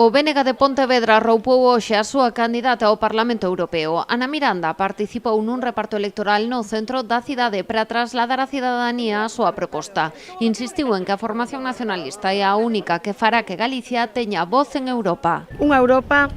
O BNG de Pontevedra roupou hoxe a súa candidata ao Parlamento Europeo. Ana Miranda participou nun reparto electoral no centro da cidade para trasladar á cidadanía a súa proposta. Insistiu en que a formación nacionalista é a única que fará que Galicia teña voz en Europa. Unha Europa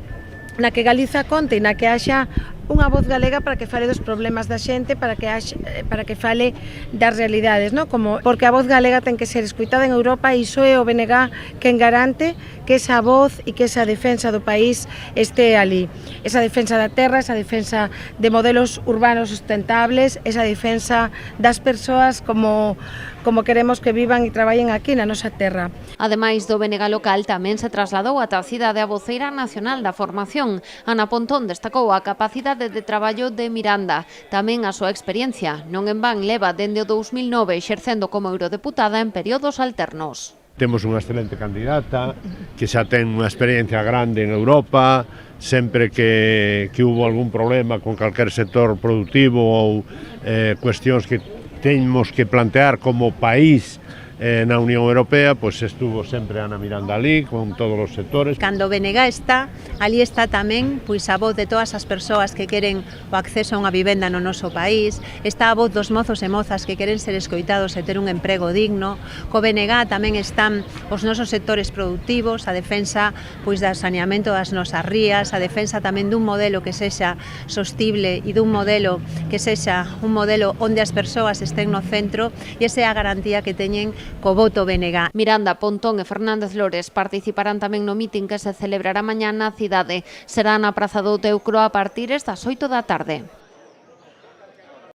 na que Galiza conte e na que haxa unha voz galega para que fale dos problemas da xente, para que fale das realidades, ¿no? Porque a voz galega ten que ser escuitada en Europa e iso é o BNG quen garante que esa voz e que esa defensa do país este ali. Esa defensa da terra, esa defensa de modelos urbanos sustentables, esa defensa das persoas como queremos que vivan e traballen aquí na nosa terra. Ademais do BNG local, tamén se trasladou ata a cidade a voceira nacional da formación. Ana Pontón destacou a capacidade de traballo de Miranda, tamén a súa experiencia. Non en van leva dende o 2009 exercendo como eurodeputada en períodos alternos. Temos unha excelente candidata que xa ten unha experiencia grande en Europa, sempre que hubo algún problema con calquer sector productivo ou cuestións que temos que plantear como país na Unión Europea, pois estuvo sempre Ana Miranda ali, con todos os sectores. Cando o BNG está, ali está tamén pois a voz de todas as persoas que queren o acceso a unha vivenda no noso país, está a voz dos mozos e mozas que queren ser escoitados e ter un emprego digno, co BNG tamén están os nosos sectores productivos, a defensa pois do saneamento das nosas rías, a defensa tamén dun modelo que sexa sostible e dun modelo que sexa un modelo onde as persoas estén no centro, e esa é a garantía que teñen co voto BNG. Miranda, Pontón e Fernández Lores participarán tamén no mitin que se celebrará mañá na cidade. Será na Praza do Teucro a partir das 8 da tarde.